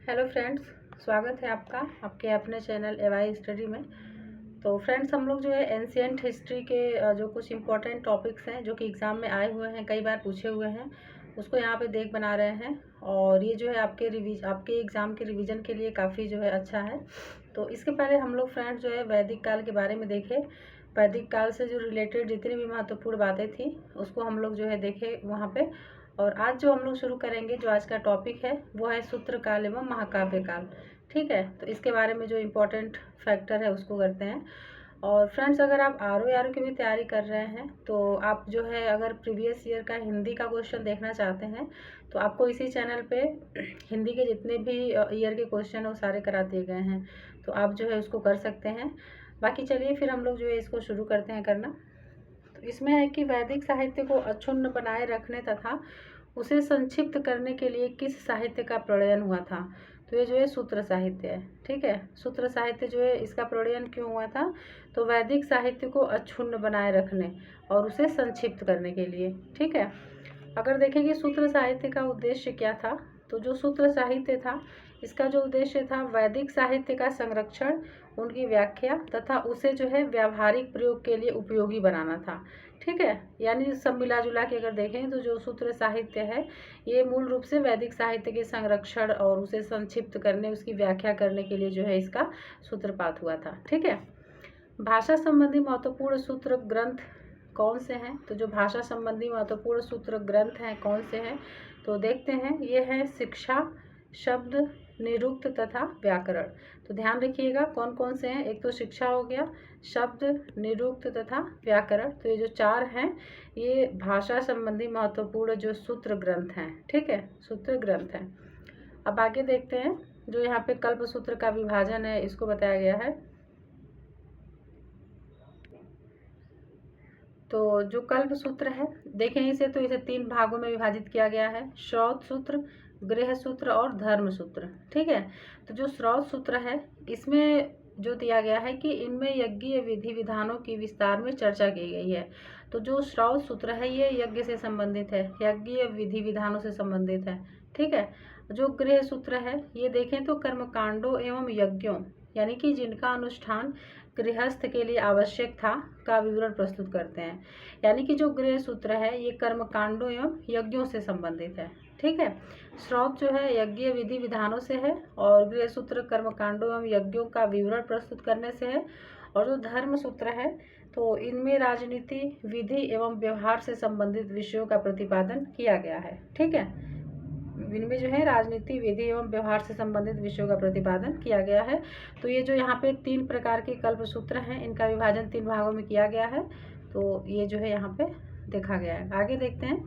Hello friends, स्वागत है आपका आपके अपने चैनल एवाई स्टडी में। तो फ्रेंड्स, हम लोग जो है एंशिएंट हिस्ट्री के जो कुछ इंपॉर्टेंट टॉपिक्स हैं जो कि एग्ज़ाम में आए हुए हैं, कई बार पूछे हुए हैं, उसको यहाँ पे देख बना रहे हैं। और ये जो है आपके एग्ज़ाम के रिवीजन के लिए काफ़ी जो है अच्छा है। तो इसके पहले हम लोग फ्रेंड्स जो है वैदिक काल के बारे में देखें। वैदिक काल से जो रिलेटेड जितनी भी महत्वपूर्ण बातें थी उसको हम लोग जो है देखे वहाँ पे। और आज जो हम लोग शुरू करेंगे, जो आज का टॉपिक है वो है सूत्र काल एवं महाकाव्य काल। ठीक है, तो इसके बारे में जो इम्पोर्टेंट फैक्टर है उसको करते हैं। और फ्रेंड्स, अगर आप आर की भी तैयारी कर रहे हैं तो आप जो है अगर प्रीवियस ईयर का हिंदी का क्वेश्चन देखना चाहते हैं तो आपको इसी चैनल पे हिंदी के जितने भी ईयर के क्वेश्चन है वो सारे करा दिए गए हैं, तो आप जो है उसको कर सकते हैं। बाकी चलिए फिर हम लोग जो है इसको शुरू करते हैं करना। तो इसमें है कि वैदिक साहित्य को अक्षुण्ण बनाए रखने तथा उसे संक्षिप्त करने के लिए किस साहित्य का प्रणयन हुआ था। तो ये जो है सूत्र साहित्य है। ठीक है, सूत्र साहित्य जो है इसका प्रणयन क्यों हुआ था, तो वैदिक साहित्य को अक्षुण्ण बनाए रखने और उसे संक्षिप्त करने के लिए। ठीक है, अगर देखें कि सूत्र साहित्य का उद्देश्य क्या था, तो जो सूत्र साहित्य था इसका जो उद्देश्य था वैदिक साहित्य का संरक्षण, उनकी व्याख्या तथा उसे जो है व्यावहारिक प्रयोग के लिए उपयोगी बनाना था। ठीक है, यानी सब मिला जुला के अगर देखें तो जो सूत्र साहित्य है ये मूल रूप से वैदिक साहित्य के संरक्षण और उसे संक्षिप्त करने, उसकी व्याख्या करने के लिए जो है इसका सूत्रपात हुआ था। ठीक है, भाषा संबंधी महत्वपूर्ण सूत्र ग्रंथ कौन से हैं, तो जो भाषा संबंधी महत्वपूर्ण सूत्र ग्रंथ हैं कौन से हैं, तो देखते हैं। ये है शिक्षा, शब्द, निरुक्त तथा व्याकरण। तो ध्यान रखिएगा कौन कौन से हैं। एक तो शिक्षा हो गया, शब्द, निरुक्त तथा व्याकरण। तो ये जो चार हैं ये भाषा संबंधी महत्वपूर्ण जो सूत्र ग्रंथ हैं। ठीक है, सूत्र ग्रंथ हैं। अब आगे देखते हैं, जो यहाँ पे कल्प सूत्र का विभाजन है इसको बताया गया है। तो जो कल्प सूत्र है देखें इसे, तो इसे तीन भागों में विभाजित किया गया है: श्रौत सूत्र, गृह सूत्र और धर्म सूत्र। ठीक है, तो जो श्रौत सूत्र है इसमें जो दिया गया है कि इनमें यज्ञीय विधि विधानों की विस्तार में चर्चा की गई है। तो जो श्रौत सूत्र है ये यज्ञ से संबंधित है, यज्ञीय विधि विधानों से संबंधित है। ठीक है, जो गृह सूत्र है ये देखें तो कर्मकांडों एवं यज्ञों, यानी कि जिनका अनुष्ठान गृहस्थ के लिए आवश्यक था, का विवरण प्रस्तुत करते हैं। यानी कि जो गृह सूत्र है ये कर्मकांडों एवं यज्ञों से संबंधित है। ठीक है, श्रौत जो है यज्ञीय विधि विधानों से है और गृह सूत्र कर्मकांडों एवं यज्ञों का विवरण प्रस्तुत करने से है। और जो धर्म सूत्र है तो इनमें राजनीति, विधि एवं व्यवहार से संबंधित विषयों का प्रतिपादन किया गया है। ठीक है, इनमें जो है राजनीति, विधि एवं व्यवहार से संबंधित विषयों का प्रतिपादन किया गया है। तो ये जो यहाँ पे तीन प्रकार के कल्प सूत्र हैं इनका विभाजन तीन भागों में किया गया है। तो ये जो है यहाँ पे देखा गया है। आगे देखते हैं,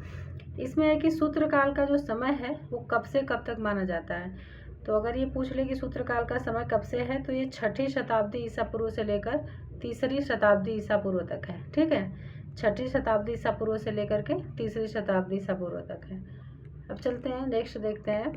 इसमें है कि सूत्र काल का जो समय है वो कब से कब तक माना जाता है। तो अगर ये पूछ ले कि सूत्र काल का समय कब से है, तो ये 6ठी शताब्दी ईसा पूर्व से लेकर 3री शताब्दी ईसा पूर्व तक है। ठीक है, 6ठी शताब्दी ईसा पूर्व से लेकर के 3री शताब्दी ईसा पूर्व तक है। अब चलते हैं, नेक्स्ट देखते हैं।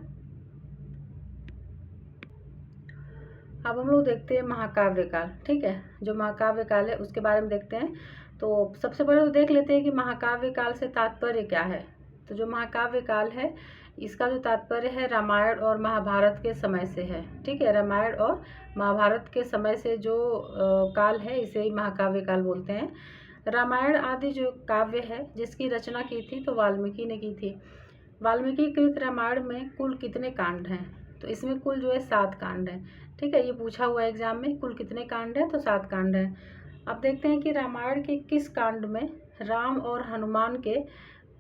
अब हम लोग देखते हैं महाकाव्य काल। ठीक है, जो महाकाव्य काल है उसके बारे में देखते हैं। तो सबसे पहले तो देख लेते हैं कि महाकाव्य काल से तात्पर्य क्या है। तो जो महाकाव्य काल है इसका जो तात्पर्य है रामायण और महाभारत के समय से है। ठीक है, रामायण और महाभारत के समय से जो काल है इसे ही महाकाव्य काल बोलते हैं। रामायण आदि जो काव्य है जिसकी रचना की थी तो वाल्मीकि ने की थी। वाल्मीकि कृत रामायण में कुल कितने कांड हैं, तो इसमें कुल जो है 7 कांड हैं। ठीक है, ये पूछा हुआ है एग्जाम में, कुल कितने कांड हैं, तो 7 कांड हैं। अब देखते हैं कि रामायण के किस कांड में राम और हनुमान के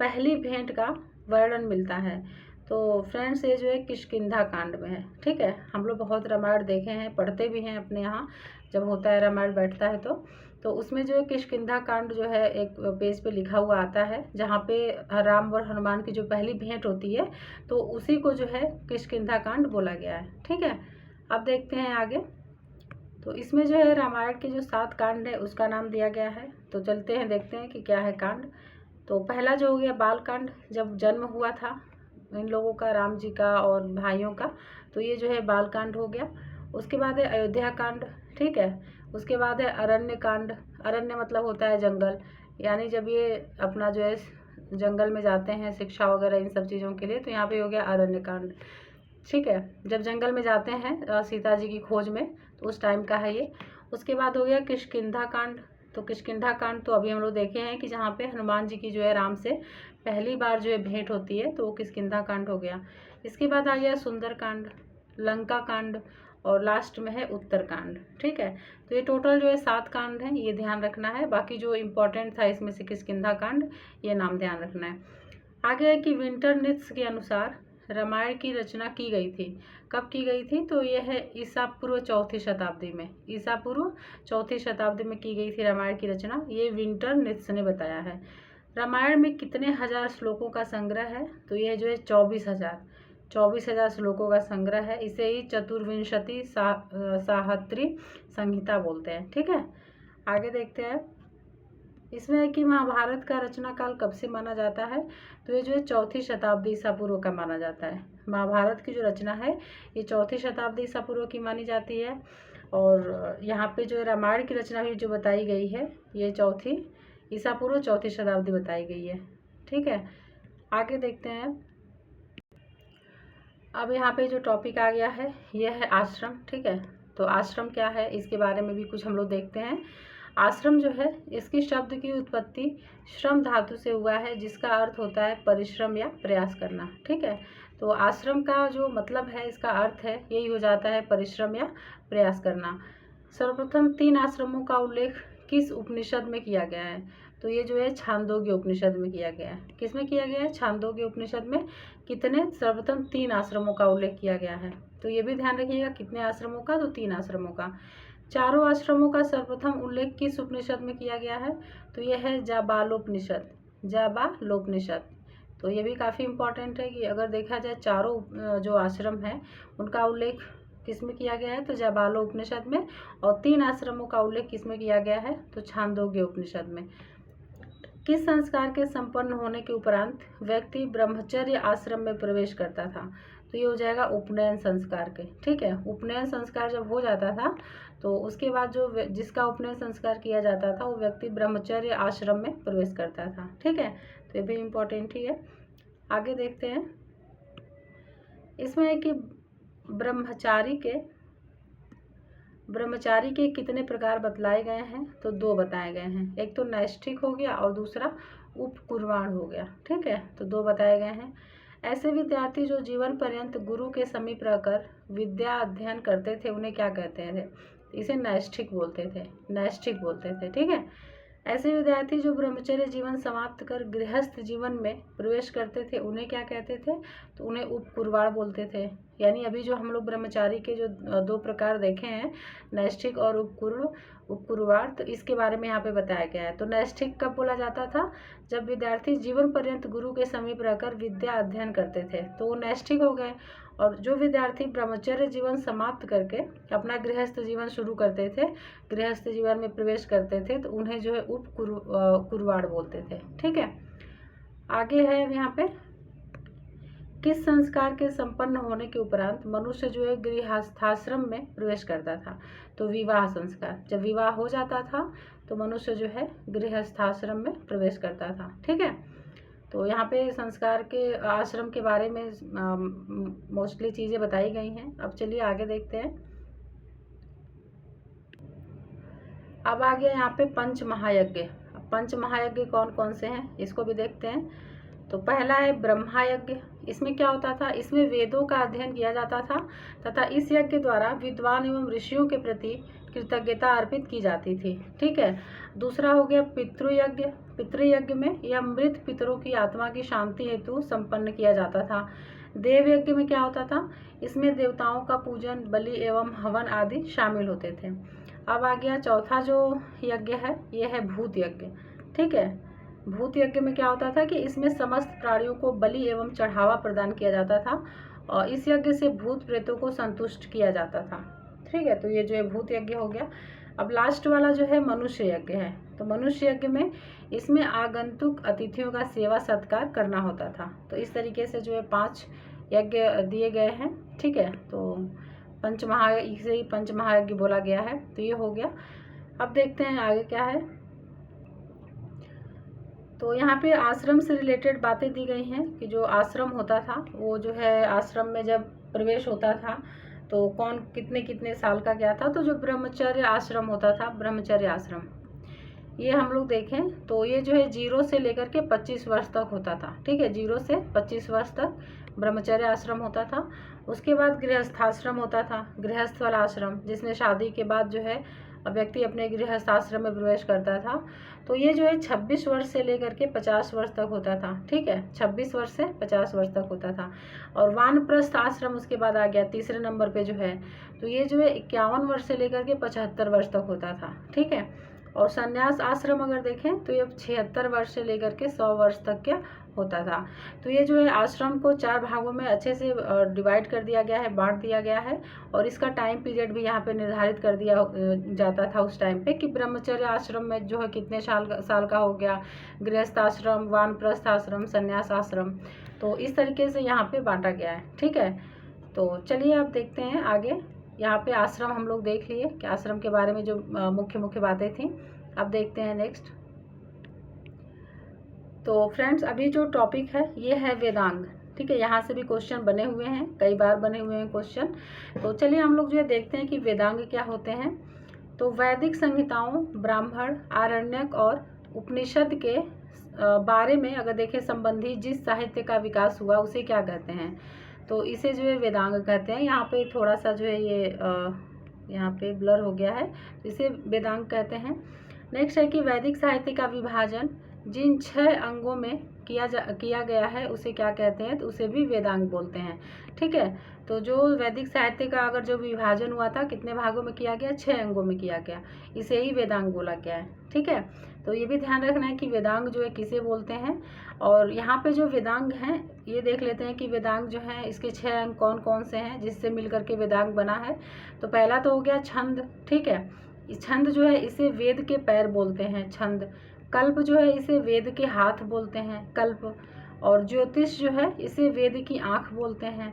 पहली भेंट का वर्णन मिलता है। तो फ्रेंड्स ये जो है किष्किंधा कांड में है। ठीक है, हम लोग बहुत रामायण देखे हैं, पढ़ते भी हैं अपने यहाँ जब होता है रामायण बैठता है तो उसमें जो है किष्किंधा कांड जो है एक पेज पे लिखा हुआ आता है, जहाँ पे राम और हनुमान की जो पहली भेंट होती है तो उसी को जो है किष्किंधा कांड बोला गया है। ठीक है, अब देखते हैं आगे। तो इसमें जो है रामायण के जो 7 कांड है उसका नाम दिया गया है। तो चलते हैं देखते हैं कि क्या है कांड। तो पहला जो हो गया बाल कांड, जब जन्म हुआ था इन लोगों का, राम जी का और भाइयों का, तो ये जो है बाल कांड हो गया। उसके बाद है अयोध्या कांड। ठीक है, उसके बाद है अरण्य कांड। अरण्य मतलब होता है जंगल, यानी जब ये अपना जो है जंगल में जाते हैं शिक्षा वगैरह इन सब चीज़ों के लिए, तो यहाँ पे हो गया अरण्य कांड। ठीक है, जब जंगल में जाते हैं सीता जी की खोज में, तो उस टाइम का है ये। उसके बाद हो गया किष्किंधा कांड। तो किष्किंधा कांड तो अभी हम लोग देखे हैं कि जहाँ पे हनुमान जी की जो है राम से पहली बार जो है भेंट होती है, तो वो किष्किंधा कांड हो गया। इसके बाद आ गया सुंदर कांड, लंका कांड, और लास्ट में है उत्तर कांड। ठीक है, तो ये टोटल जो है 7 कांड हैं, ये ध्यान रखना है। बाकी जो इम्पोर्टेंट था इसमें से किष्किंधा कांड, ये नाम ध्यान रखना है। आगे है कि विंटर नित्स के अनुसार रामायण की रचना की गई थी। कब की गई थी? तो ये है ईसा पूर्व 4वीं शताब्दी में, ईसा पूर्व 4वीं शताब्दी में की गई थी रामायण की रचना, ये विंटर नित्स ने बताया है। रामायण में कितने हजार श्लोकों का संग्रह है? तो यह जो है 24,000 श्लोकों का संग्रह है। इसे ही चतुर्विंशति साहस्री संहिता बोलते हैं। ठीक है, आगे देखते हैं। इसमें है कि महाभारत का रचना काल कब से माना जाता है? तो ये जो है 4वीं शताब्दी ईसा पूर्व का माना जाता है। महाभारत की जो रचना है ये 4वीं शताब्दी ईसा पूर्व की मानी जाती है। और यहाँ पे जो रामायण की रचना भी जो बताई गई है, ये 4वीं ईसा पूर्व 4वीं शताब्दी बताई गई है। ठीक है, आगे देखते हैं। अब यहाँ पे जो टॉपिक आ गया है ये है आश्रम। ठीक है, तो आश्रम क्या है इसके बारे में भी कुछ हम लोग देखते हैं। आश्रम जो है, इसकी शब्द की उत्पत्ति श्रम धातु से हुआ है, जिसका अर्थ होता है परिश्रम या प्रयास करना। ठीक है, तो आश्रम का जो मतलब है, इसका अर्थ है यही हो जाता है परिश्रम या प्रयास करना। सर्वप्रथम 3 आश्रमों का उल्लेख किस उपनिषद में किया गया है? तो ये जो है छांदोग्य उपनिषद में किया गया है। किस में किया गया है? छांदोग्य उपनिषद में। कितने? सर्वप्रथम 3 आश्रमों का उल्लेख किया गया है। तो ये भी ध्यान रखिएगा, कितने आश्रमों का? तो 3 आश्रमों का। चारों आश्रमों का सर्वप्रथम उल्लेख किस उपनिषद में किया गया है? तो यह है जाबालोपनिषद, जाबालोपनिषद। तो ये भी काफ़ी इम्पोर्टेंट है कि अगर देखा जाए चारों जो आश्रम हैं उनका उल्लेख किस में किया गया है? तो जाबालो उपनिषद में। और 3 आश्रमों का उल्लेख किस में किया गया है? तो छांदोग्य उपनिषद में। किस संस्कार के संपन्न होने के उपरांत व्यक्ति ब्रह्मचर्य आश्रम में प्रवेश करता था? तो ये हो जाएगा उपनयन संस्कार के। ठीक है, उपनयन संस्कार जब हो जाता था तो उसके बाद जो जिसका उपनयन संस्कार किया जाता था वो व्यक्ति ब्रह्मचर्य आश्रम में प्रवेश करता था। ठीक है, तो ये भी इम्पोर्टेंट ही है। आगे देखते हैं। इसमें है कि ब्रह्मचारी के कितने प्रकार बतलाए गए हैं? तो 2 बताए गए हैं। एक तो नैष्ठिक हो गया और दूसरा उपकुर्वाण हो गया। ठीक है, तो 2 बताए गए हैं। ऐसे विद्यार्थी जो जीवन पर्यंत गुरु के समीप रहकर विद्या अध्ययन करते थे उन्हें क्या कहते थे? इसे नैष्ठिक बोलते थे। ठीक है, ऐसे विद्यार्थी जो ब्रह्मचर्य जीवन समाप्त कर गृहस्थ जीवन में प्रवेश करते थे उन्हें क्या कहते थे? तो उन्हें उपकुर्वाण बोलते थे। यानी अभी जो हम लोग ब्रह्मचारी के जो 2 प्रकार देखे हैं, नैष्ठिक और उपकुर्वाण, तो इसके बारे में यहाँ पे बताया गया है। तो नैष्ठिक कब बोला जाता था? जब विद्यार्थी जीवन पर्यंत गुरु के समीप रहकर विद्या अध्ययन करते थे तो वो नैष्ठिक हो गए। और जो विद्यार्थी ब्रह्मचर्य जीवन समाप्त करके अपना गृहस्थ जीवन शुरू करते थे, गृहस्थ जीवन में प्रवेश करते थे, तो उन्हें जो है उपकुर्वाण बोलते थे। ठीक है, आगे है यहाँ पे। किस संस्कार के संपन्न होने के उपरांत मनुष्य जो है गृहस्थाश्रम में प्रवेश करता था? तो विवाह संस्कार। जब विवाह हो जाता था तो मनुष्य जो है गृहस्थाश्रम में प्रवेश करता था। ठीक है, तो यहाँ पे संस्कार के आश्रम के बारे में मोस्टली चीज़ें बताई गई हैं। अब चलिए आगे देखते हैं। अब आ गया यहाँ पे पंच महायज्ञ। पंच महायज्ञ कौन कौन से हैं इसको भी देखते हैं। तो पहला है ब्रह्मा यज्ञ। इसमें क्या होता था? इसमें वेदों का अध्ययन किया जाता था तथा इस यज्ञ द्वारा विद्वान एवं ऋषियों के प्रति कृतज्ञता अर्पित की जाती थी। ठीक है, दूसरा हो गया पितृयज्ञ। पितृयज्ञ में यह मृत पितरों की आत्मा की शांति हेतु संपन्न किया जाता था। देव यज्ञ में क्या होता था? इसमें देवताओं का पूजन, बलि एवं हवन आदि शामिल होते थे। अब आ गया चौथा जो यज्ञ है, यह है भूत यज्ञ। ठीक है, भूत यज्ञ में क्या होता था कि इसमें समस्त प्राणियों को बलि एवं चढ़ावा प्रदान किया जाता था और इस यज्ञ से भूत प्रेतों को संतुष्ट किया जाता था। ठीक है, तो ये जो है भूत यज्ञ हो गया। अब लास्ट वाला जो है मनुष्य यज्ञ है। तो मनुष्य यज्ञ में इसमें आगंतुक अतिथियों का सेवा सत्कार करना होता था। तो इस तरीके से जो है 5 यज्ञ दिए गए हैं। ठीक है, तो इसे ही पंच महायज्ञ बोला गया है। तो ये हो गया। अब देखते हैं आगे क्या है। तो यहाँ पे आश्रम से रिलेटेड बातें दी गई हैं कि जो आश्रम होता था वो जो है आश्रम में जब प्रवेश होता था तो कौन कितने कितने साल का क्या था। तो जो ब्रह्मचर्य आश्रम होता था, ब्रह्मचर्य आश्रम, ये हम लोग देखें तो ये जो है 0 से लेकर के 25 वर्ष तक होता था। ठीक है, 0 से 25 वर्ष तक ब्रह्मचर्य आश्रम होता था। उसके बाद गृहस्थाश्रम होता था, गृहस्थ वाला आश्रम, जिसमें शादी के बाद जो है व्यक्ति अपने गृहस्थ आश्रम में प्रवेश करता था। तो ये जो है 26 वर्ष से लेकर के 50 वर्ष तक होता था। ठीक है, 26 वर्ष से 50 वर्ष तक होता था। और वानप्रस्थ आश्रम उसके बाद आ गया तीसरे नंबर पे जो है, तो ये जो है 51 वर्ष से लेकर के 75 वर्ष तक होता था। ठीक है, और संन्यास आश्रम अगर देखें तो ये 76 वर्ष से लेकर के 100 वर्ष तक क्या होता था। तो ये जो है आश्रम को 4 भागों में अच्छे से डिवाइड कर दिया गया है, बांट दिया गया है। और इसका टाइम पीरियड भी यहाँ पे निर्धारित कर दिया जाता था उस टाइम पे कि ब्रह्मचर्य आश्रम में जो है कितने साल का हो गया, गृहस्थ आश्रम, वानप्रस्थ आश्रम, संन्यास आश्रम। तो इस तरीके से यहाँ पे बांटा गया है। ठीक है, तो चलिए अब देखते हैं आगे। यहाँ पे आश्रम हम लोग देख लिए कि आश्रम के बारे में जो मुख्य मुख्य बातें थी। अब देखते हैं नेक्स्ट। तो फ्रेंड्स अभी जो टॉपिक है ये है वेदांग। ठीक है, यहाँ से भी क्वेश्चन बने हुए हैं, कई बार बने हुए हैं क्वेश्चन। तो चलिए हम लोग जो है देखते हैं कि वेदांग क्या होते हैं। तो वैदिक संहिताओं, ब्राह्मण, आरण्यक और उपनिषद के बारे में अगर देखें संबंधी जिस साहित्य का विकास हुआ उसे क्या कहते हैं, तो इसे जो है वेदांग कहते हैं। यहाँ पे थोड़ा सा जो है ये यहाँ पे ब्लर हो गया है, तो इसे वेदांग कहते हैं। नेक्स्ट है कि वैदिक साहित्य का विभाजन जिन 6 अंगों में किया गया है उसे क्या कहते हैं, तो उसे भी वेदांग बोलते हैं। ठीक है, तो जो वैदिक साहित्य का अगर जो विभाजन हुआ था कितने भागों में किया गया, 6 अंगों में किया गया, इसे ही वेदांग बोला गया है। ठीक है, तो ये भी ध्यान रखना है कि वेदांग जो है किसे बोलते हैं। और यहाँ पे जो वेदांग हैं ये देख लेते हैं कि वेदांग जो है इसके 6 अंग कौन कौन से हैं जिससे मिलकर के वेदांग बना है। तो पहला तो हो गया छंद। ठीक है, छंद जो है इसे वेद के पैर बोलते हैं, छंद। कल्प जो है इसे वेद के हाथ बोलते हैं, कल्प। और ज्योतिष जो है इसे वेद की आँख बोलते हैं।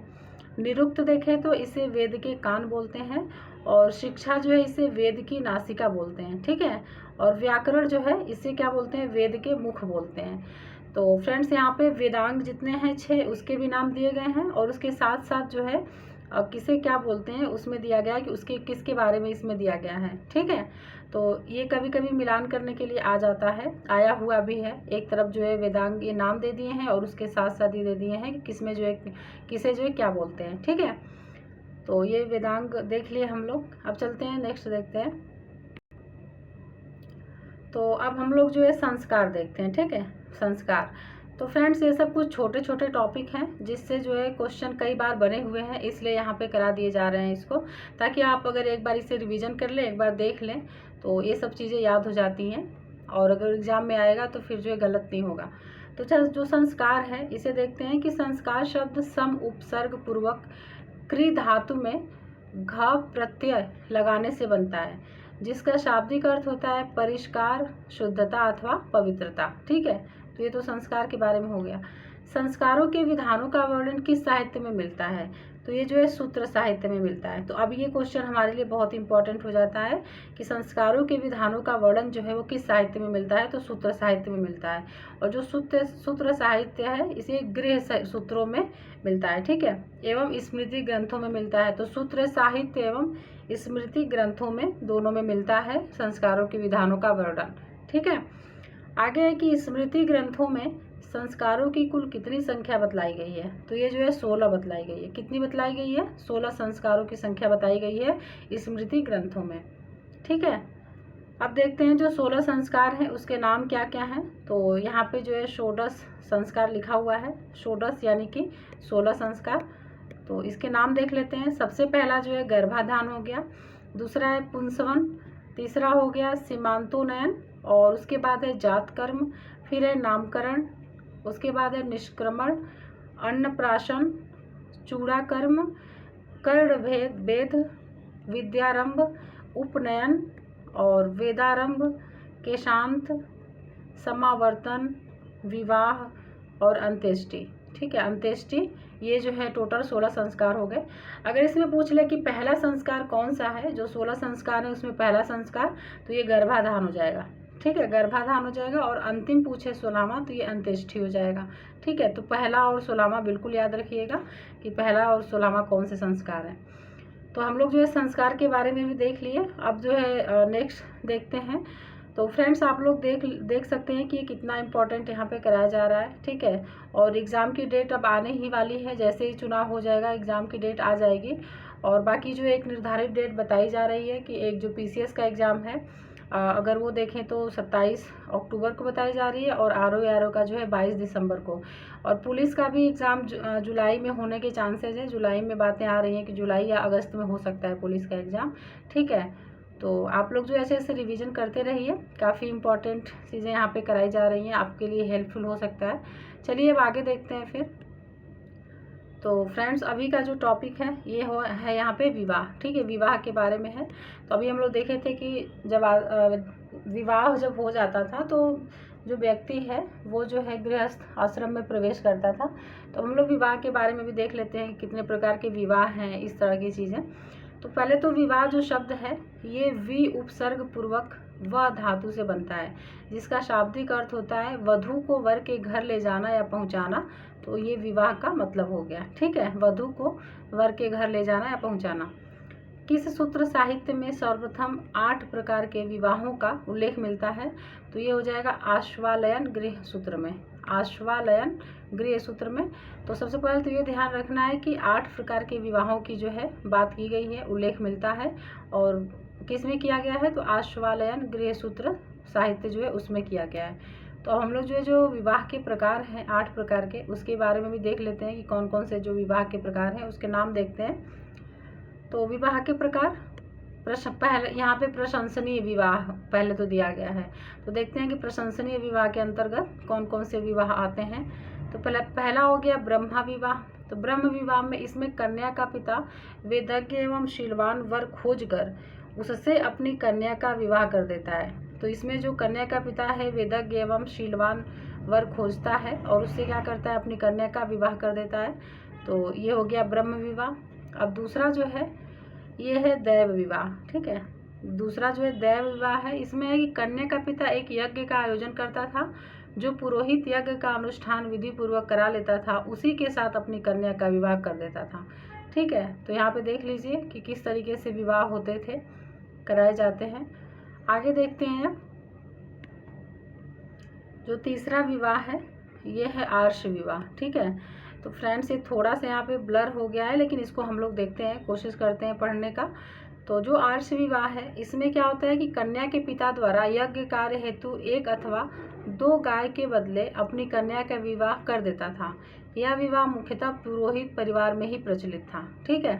निरुक्त देखें तो इसे वेद के कान बोलते हैं। और शिक्षा जो है इसे वेद की नासिका बोलते हैं। ठीक है, और व्याकरण जो है इसे क्या बोलते हैं, वेद के मुख बोलते हैं। तो फ्रेंड्स यहाँ पे वेदांग जितने हैं 6 उसके भी नाम दिए गए हैं, और उसके साथ साथ जो है किसे क्या बोलते हैं उसमें दिया गया है कि उसके किसके बारे में इसमें दिया गया है। ठीक है, तो ये कभी कभी मिलान करने के लिए आ जाता है, आया हुआ भी है। एक तरफ जो है वेदांग ये नाम दे दिए हैं और उसके साथ साथ ये दे दिए हैं कि किसमें जो है किसे जो है क्या बोलते हैं। ठीक है, तो ये वेदांग देख लिए हम लोग। अब चलते हैं नेक्स्ट देखते हैं। तो अब हम लोग जो है संस्कार देखते हैं। ठीक है, संस्कार। तो फ्रेंड्स ये सब कुछ छोटे छोटे टॉपिक हैं जिससे जो है क्वेश्चन कई बार बने हुए हैं, इसलिए यहाँ पे करा दिए जा रहे हैं इसको, ताकि आप अगर एक बार इसे रिवीजन कर लें, एक बार देख लें तो ये सब चीज़ें याद हो जाती हैं, और अगर एग्ज़ाम में आएगा तो फिर जो है गलत नहीं होगा। तो जो संस्कार है इसे देखते हैं कि संस्कार शब्द सम उपसर्ग पूर्वक क्री धातु में घ प्रत्यय लगाने से बनता है, जिसका शाब्दिक अर्थ होता है परिष्कार, शुद्धता अथवा पवित्रता। ठीक है, तो ये तो संस्कार के बारे में हो गया। संस्कारों के विधानों का वर्णन किस साहित्य में मिलता है, तो ये जो है सूत्र साहित्य में मिलता है। तो अब ये क्वेश्चन हमारे लिए बहुत इंपॉर्टेंट हो जाता है कि संस्कारों के विधानों का वर्णन जो है वो किस साहित्य में मिलता है, तो सूत्र साहित्य में मिलता है। और जो सूत्र साहित्य है इसे गृह सूत्रों में मिलता है। ठीक है, एवं स्मृति ग्रंथों में मिलता है। तो सूत्र साहित्य एवं स्मृति ग्रंथों में दोनों में मिलता है संस्कारों के विधानों का वर्णन। ठीक है, आगे है कि स्मृति ग्रंथों में संस्कारों की कुल कितनी संख्या बतलाई गई है, तो ये जो है 16 बतलाई गई है। कितनी बतलाई गई है, 16 संस्कारों की संख्या बताई गई है स्मृति ग्रंथों में। ठीक है, अब देखते हैं जो 16 संस्कार हैं उसके नाम क्या क्या हैं। तो यहाँ पे जो है षोडश संस्कार लिखा हुआ है, षोडश यानी कि 16 संस्कार। तो इसके नाम देख लेते हैं। सबसे पहला जो है गर्भाधान हो गया, दूसरा है पुंसवन, तीसरा हो गया सीमांतोन्नयन, और उसके बाद है जात कर्म, फिर है नामकरण, उसके बाद है निष्क्रमण, अन्नप्राशन, चूड़ाकर्म, कर्णभेद वेद, विद्यारंभ, उपनयन और वेदारंभ, केशांत, समावर्तन, विवाह और अंत्येष्टि। ठीक है, अंत्येष्टि। ये जो है टोटल 16 संस्कार हो गए। अगर इसमें पूछ ले कि पहला संस्कार कौन सा है, जो 16 संस्कार है उसमें पहला संस्कार, तो ये गर्भाधान हो जाएगा। ठीक है, गर्भाधान हो जाएगा। और अंतिम पूछे 16वां तो ये अंत्येष्टि हो जाएगा। ठीक है, तो पहला और 16वां बिल्कुल याद रखिएगा कि पहला और 16वां कौन से संस्कार हैं। तो हम लोग जो है संस्कार के बारे में भी देख लिए। अब जो है नेक्स्ट देखते हैं। तो फ्रेंड्स आप लोग देख सकते हैं कि ये कितना इम्पोर्टेंट यहाँ पे कराया जा रहा है। ठीक है, और एग्ज़ाम की डेट अब आने ही वाली है। जैसे ही चुनाव हो जाएगा एग्ज़ाम की डेट आ जाएगी। और बाकी जो एक निर्धारित डेट बताई जा रही है कि एक जो PCS का एग्ज़ाम है अगर वो देखें तो 27 अक्टूबर को बताई जा रही है, और RO का जो है 22 दिसंबर को। और पुलिस का भी एग्ज़ाम जुलाई में होने के चांसेस हैं। जुलाई में बातें आ रही हैं कि जुलाई या अगस्त में हो सकता है पुलिस का एग्ज़ाम। ठीक है, तो आप लोग जो ऐसे ऐसे रिवीजन करते रहिए। काफ़ी इंपॉर्टेंट चीज़ें यहाँ पे कराई जा रही हैं, आपके लिए हेल्पफुल हो सकता है। चलिए अब आगे देखते हैं फिर। तो फ्रेंड्स अभी का जो टॉपिक है ये है यहाँ पे विवाह। ठीक है, विवाह के बारे में है। तो अभी हम लोग देखे थे कि जब विवाह जब हो जाता था तो जो व्यक्ति है वो जो है गृहस्थ आश्रम में प्रवेश करता था। तो हम लोग विवाह के बारे में भी देख लेते हैं कि कितने प्रकार के विवाह हैं, इस तरह की चीज़ें। तो पहले तो विवाह जो शब्द है ये वि उपसर्ग पूर्वक व धातु से बनता है, जिसका शाब्दिक अर्थ होता है वधू को वर के घर ले जाना या पहुंचाना। तो ये विवाह का मतलब हो गया। ठीक है, वधू को वर के घर ले जाना या पहुंचाना। किस सूत्र साहित्य में सर्वप्रथम 8 प्रकार के विवाहों का उल्लेख मिलता है? तो ये हो जाएगा आश्वालयन गृह सूत्र में। आश्वालयन गृह सूत्र में। तो सबसे पहले तो ये ध्यान रखना है कि 8 प्रकार के विवाहों की जो है बात की गई है, उल्लेख मिलता है। और किस में किया गया है? तो आश्वालयन गृह सूत्र साहित्य जो है उसमें किया गया है। तो हम लोग जो विवाह के प्रकार हैं 8 प्रकार के, उसके बारे में भी देख लेते हैं कि कौन कौन से जो विवाह के प्रकार हैं उसके नाम देखते हैं। तो विवाह के प्रकार पहले यहाँ पे प्रशंसनीय विवाह पहले तो दिया गया है। तो देखते हैं कि प्रशंसनीय विवाह के अंतर्गत कौन कौन से विवाह आते हैं। तो पहला हो गया ब्रह्मा विवाह। तो ब्रह्म विवाह में इसमें कन्या का पिता वेदज्ञ एवं शीलवान वर खोज कर उससे अपनी कन्या का विवाह कर देता है। तो इसमें जो कन्या का पिता है वेदज्ञ एवं शीलवान वर खोजता है और उससे क्या करता है? अपनी कन्या का विवाह कर देता है। तो ये हो गया ब्रह्म विवाह। अब दूसरा जो है ये है दैव विवाह। ठीक है, दूसरा जो है दैव विवाह है। इसमें है कि कन्या का पिता एक यज्ञ का आयोजन करता था, जो पुरोहित यज्ञ का अनुष्ठान विधि पूर्वक करा लेता था, उसी के साथ अपनी कन्या का विवाह कर देता था। ठीक है, तो यहाँ पे देख लीजिए कि किस तरीके से विवाह होते थे, कराए जाते हैं। आगे देखते हैं। जो तीसरा विवाह है ये है आर्ष विवाह। ठीक है, तो फ्रेंड्स ये थोड़ा सा यहाँ पे ब्लर हो गया है, लेकिन इसको हम लोग देखते हैं, कोशिश करते हैं पढ़ने का। तो जो आर्ष विवाह है इसमें क्या होता है कि कन्या के पिता द्वारा यज्ञ कार्य हेतु 1 अथवा 2 गाय के बदले अपनी कन्या का विवाह कर देता था। यह विवाह मुख्यतः पुरोहित परिवार में ही प्रचलित था। ठीक है,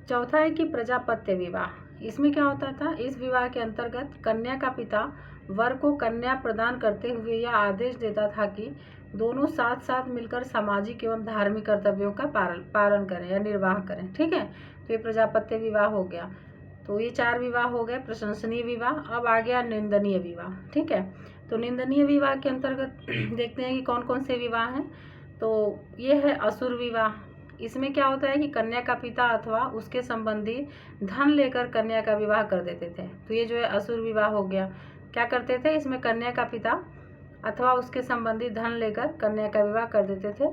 चौथा है कि प्रजापत्य विवाह। इसमें क्या होता था? इस विवाह के अंतर्गत कन्या का पिता वर को कन्या प्रदान करते हुए यह आदेश देता था कि दोनों साथ साथ मिलकर सामाजिक एवं धार्मिक कर्तव्यों का पालन करें या निर्वाह करें। ठीक है, तो ये प्रजापत्य विवाह हो गया। तो ये 4 विवाह हो गए प्रशंसनीय विवाह। अब आ गया निंदनीय विवाह। ठीक है, तो निंदनीय विवाह के अंतर्गत देखते हैं कि कौन कौन से विवाह हैं। तो ये है असुर विवाह। इसमें क्या होता है कि कन्या का पिता अथवा उसके संबंधी धन लेकर कन्या का विवाह कर देते थे। तो ये जो है असुर विवाह हो गया। क्या करते थे? इसमें कन्या का पिता अथवा उसके संबंधी धन लेकर कन्या का विवाह कर देते थे।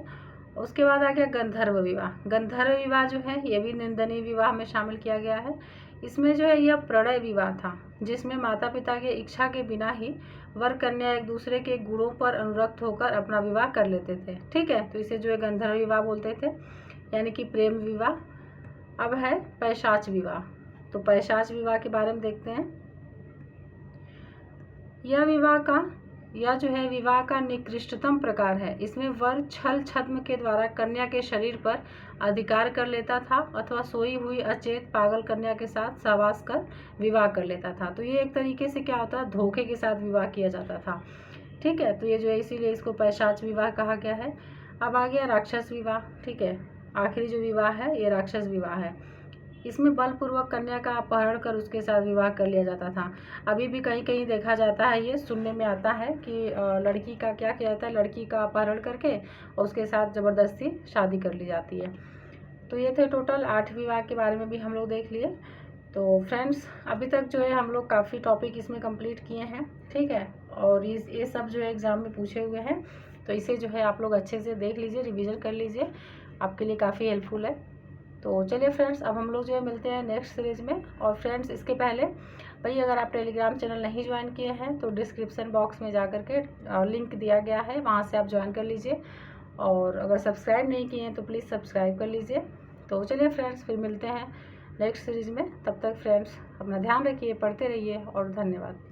उसके बाद आ गया गंधर्व विवाह। गंधर्व विवाह जो है ये भी निंदनीय विवाह में शामिल किया गया है। इसमें जो है यह प्रणय विवाह था, जिसमें माता पिता के इच्छा के बिना ही वर कन्या एक दूसरे के गुणों पर अनुरक्त होकर अपना विवाह कर लेते थे। ठीक है, तो इसे जो है गंधर्व विवाह बोलते थे, यानी कि प्रेम विवाह। अब है पैशाच विवाह। तो पैशाच विवाह के बारे में देखते हैं। यह जो है विवाह का निकृष्टतम प्रकार है। इसमें वर छल छद्म के द्वारा कन्या के शरीर पर अधिकार कर लेता था अथवा सोई हुई अचेत पागल कन्या के साथ सहवास कर विवाह कर लेता था। तो ये एक तरीके से क्या होता है? धोखे के साथ विवाह किया जाता था। ठीक है, तो ये जो है इसीलिए इसको पैशाच विवाह कहा गया है। अब आ गया राक्षस विवाह। ठीक है, आखिरी जो विवाह है ये राक्षस विवाह है। इसमें बलपूर्वक कन्या का अपहरण कर उसके साथ विवाह कर लिया जाता था। अभी भी कहीं कहीं देखा जाता है, ये सुनने में आता है कि लड़की का क्या किया जाता है, लड़की का अपहरण करके और उसके साथ ज़बरदस्ती शादी कर ली जाती है। तो ये थे टोटल 8 विवाह के बारे में भी हम लोग देख लिए। तो फ्रेंड्स अभी तक जो है हम लोग काफ़ी टॉपिक इसमें कंप्लीट किए हैं, ठीक है। और ये सब जो है एग्ज़ाम में पूछे हुए हैं, तो इसे जो है आप लोग अच्छे से देख लीजिए, रिवीजन कर लीजिए, आपके लिए काफ़ी हेल्पफुल है। तो चलिए फ्रेंड्स, अब हम लोग जो है मिलते हैं नेक्स्ट सीरीज़ में। और फ्रेंड्स इसके पहले भाई अगर आप टेलीग्राम चैनल नहीं ज्वाइन किए हैं तो डिस्क्रिप्शन बॉक्स में जा कर के लिंक दिया गया है, वहाँ से आप ज्वाइन कर लीजिए। और अगर सब्सक्राइब नहीं किए हैं तो प्लीज़ सब्सक्राइब कर लीजिए। तो चलिए फ्रेंड्स, फिर मिलते हैं नेक्स्ट सीरीज़ में। तब तक फ्रेंड्स अपना ध्यान रखिए, पढ़ते रहिए और धन्यवाद।